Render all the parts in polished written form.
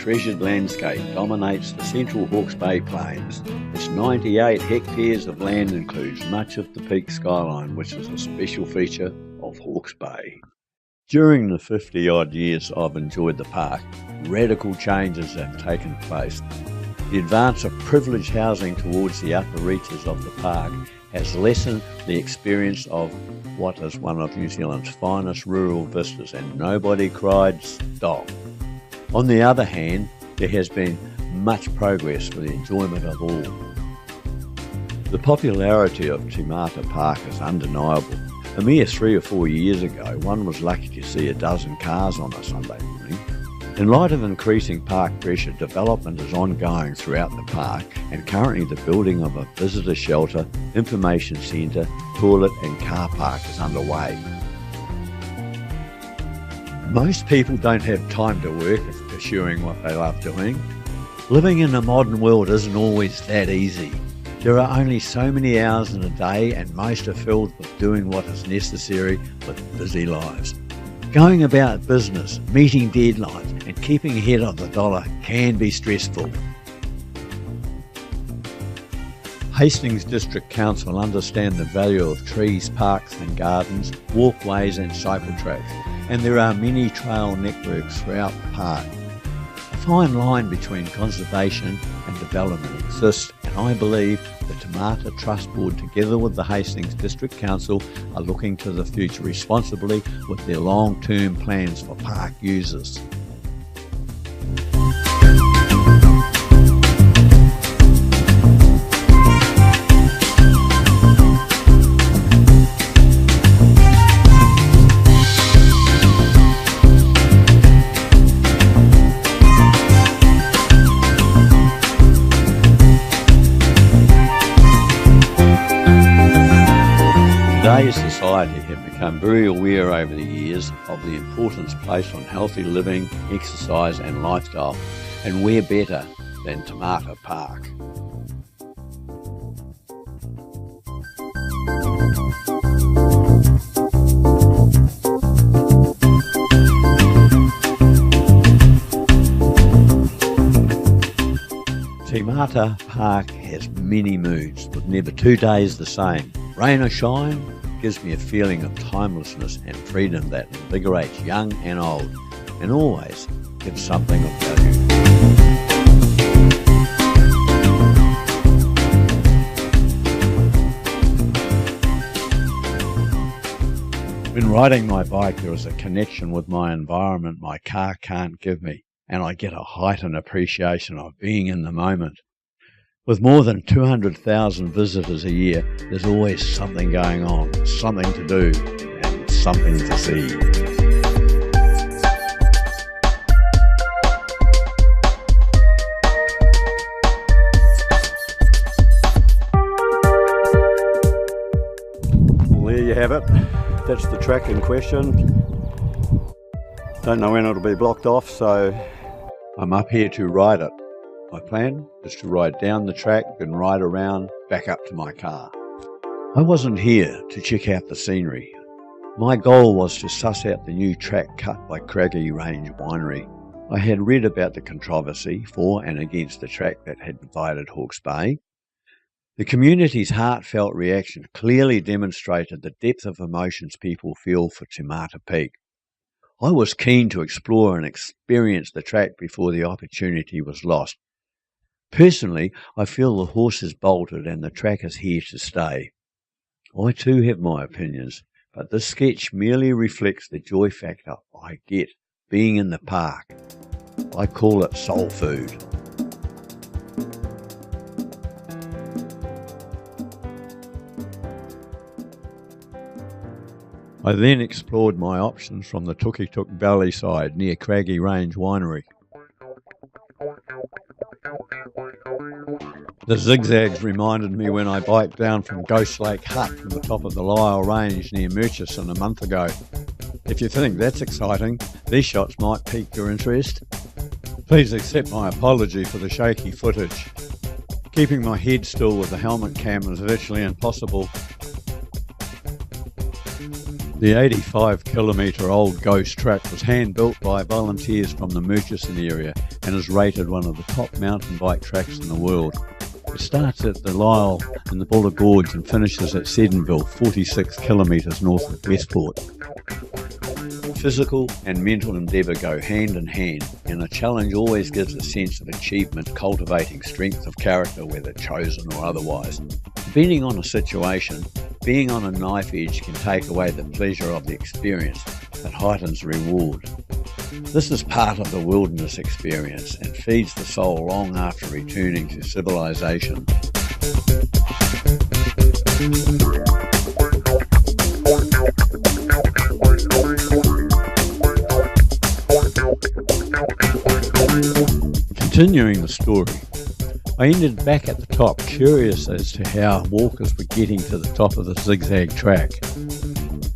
treasured landscape dominates the central Hawke's Bay Plains. Its 98 hectares of land includes much of the peak skyline, which is a special feature of Hawke's Bay. During the 50-odd years I've enjoyed the park, radical changes have taken place. The advance of privileged housing towards the upper reaches of the park has lessened the experience of what is one of New Zealand's finest rural vistas, and nobody cried stop. On the other hand, there has been much progress for the enjoyment of all. The popularity of Te Mata Park is undeniable. A mere 3 or 4 years ago, one was lucky to see a dozen cars on a Sunday morning. In light of increasing park pressure, development is ongoing throughout the park, and currently the building of a visitor shelter, information centre, toilet and car park is underway. Most people don't have time to work if pursuing what they love doing. Living in the modern world isn't always that easy. There are only so many hours in a day, and most are filled with doing what is necessary with busy lives. Going about business, meeting deadlines and keeping ahead of the dollar can be stressful. Hastings District Council understand the value of trees, parks and gardens, walkways and cycle tracks, and there are many trail networks throughout the park. A fine line between conservation and development exists, and I believe the Te Mata Trust Board, together with the Hastings District Council, are looking to the future responsibly with their long-term plans for park users. Today's society have become very aware over the years of the importance placed on healthy living, exercise and lifestyle, and where better than Te Mata Park. Te Mata Park has many moods, with never 2 days the same. Rain or shine, gives me a feeling of timelessness and freedom that invigorates young and old, and always gives something of value. When riding my bike, there is a connection with my environment my car can't give me, and I get a heightened appreciation of being in the moment. With more than 200,000 visitors a year, there's always something going on, something to do, and something to see. Well, there you have it. That's the track in question. Don't know when it'll be blocked off, so I'm up here to ride it. My plan is to ride down the track, then ride around, back up to my car. I wasn't here to check out the scenery. My goal was to suss out the new track cut by Craggy Range Winery. I had read about the controversy for and against the track that had divided Hawke's Bay. The community's heartfelt reaction clearly demonstrated the depth of emotions people feel for Te Mata Peak. I was keen to explore and experience the track before the opportunity was lost. Personally, I feel the horse has bolted and the track is here to stay. I too have my opinions, but this sketch merely reflects the joy factor I get being in the park. I call it soul food. I then explored my options from the Tukituk Valley side near Craggy Range Winery. The zigzags reminded me when I biked down from Ghost Lake Hut from the top of the Lyell Range near Murchison a month ago. If you think that's exciting, these shots might pique your interest. Please accept my apology for the shaky footage. Keeping my head still with the helmet cam is virtually impossible. The 85-kilometre-old ghost track was hand-built by volunteers from the Murchison area and is rated one of the top mountain bike tracks in the world. It starts at the Lyell in the Buller Gorge and finishes at Seddonville, 46 kilometres north of Westport. Physical and mental endeavour go hand in hand, and a challenge always gives a sense of achievement, cultivating strength of character, whether chosen or otherwise. Depending on a situation, being on a knife edge can take away the pleasure of the experience, but heightens the reward. This is part of the wilderness experience and feeds the soul long after returning to civilization. Continuing the story, I ended back at the top, curious as to how walkers were getting to the top of the zigzag track.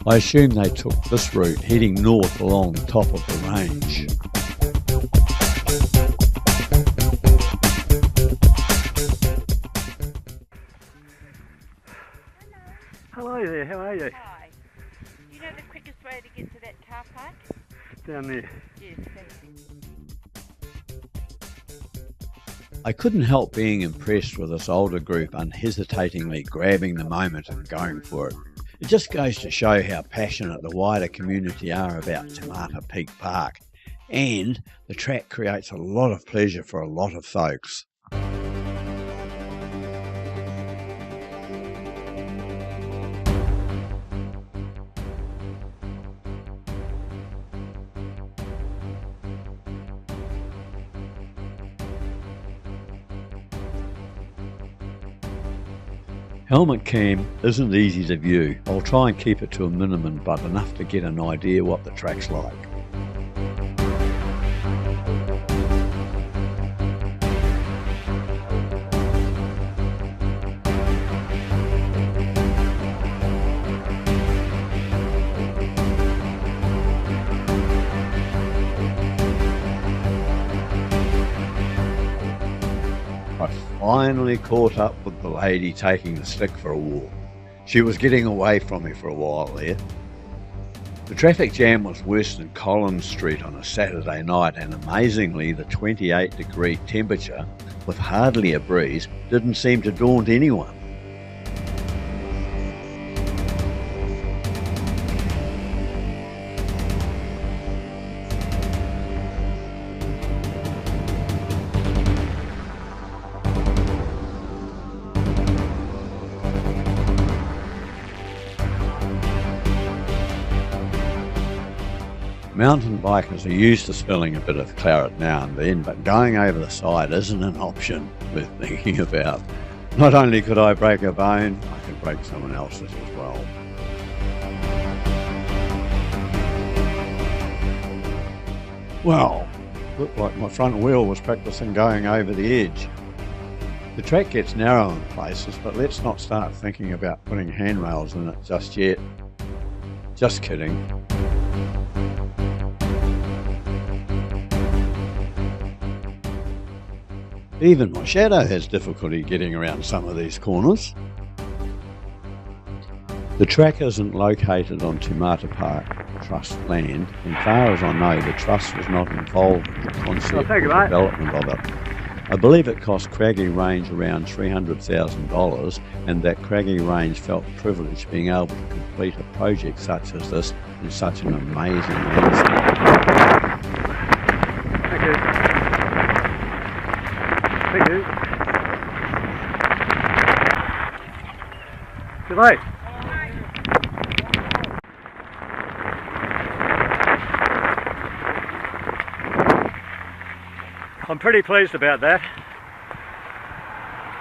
I assumed they took this route, heading north along the top of the range. Hello there, how are you? Hi. Do you know the quickest way to get to that car park? Down there. Yes, thank you. I couldn't help being impressed with this older group unhesitatingly grabbing the moment and going for it. It just goes to show how passionate the wider community are about Te Mata Peak Park, and the track creates a lot of pleasure for a lot of folks. Helmet cam isn't easy to view. I'll try and keep it to a minimum, but enough to get an idea what the track's like. I finally caught up with the lady taking the stick for a walk. She was getting away from me for a while there. The traffic jam was worse than Collins Street on a Saturday night, and amazingly the 28-degree temperature, with hardly a breeze, didn't seem to daunt anyone. Mountain bikers are used to spilling a bit of claret now and then, but going over the side isn't an option worth thinking about. Not only could I break a bone, I could break someone else's as well. Well, looked like my front wheel was practicing going over the edge. The track gets narrow in places, but let's not start thinking about putting handrails in it just yet. Just kidding. Even my shadow has difficulty getting around some of these corners. The track isn't located on Te Mata Park Trust land, and far as I know the Trust was not involved in the concept or development of it. I believe it cost Craggy Range around $300,000, and that Craggy Range felt privileged being able to complete a project such as this in such an amazing landscape. Thank you. Thank you. Good night. I'm pretty pleased about that.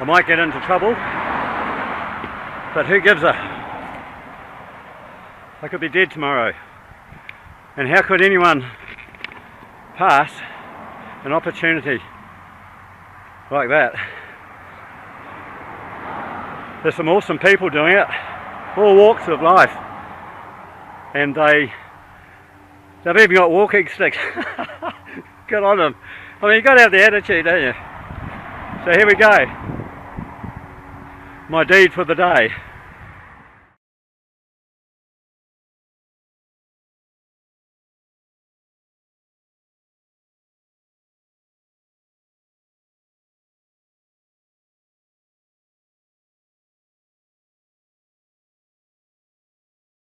I might get into trouble, but who gives a? I could be dead tomorrow. And how could anyone pass an opportunity like that? There's some awesome people doing it, all walks of life, and they've even got walking sticks. Good on them. I mean, you got to have the attitude, don't you? So here we go. My deed for the day.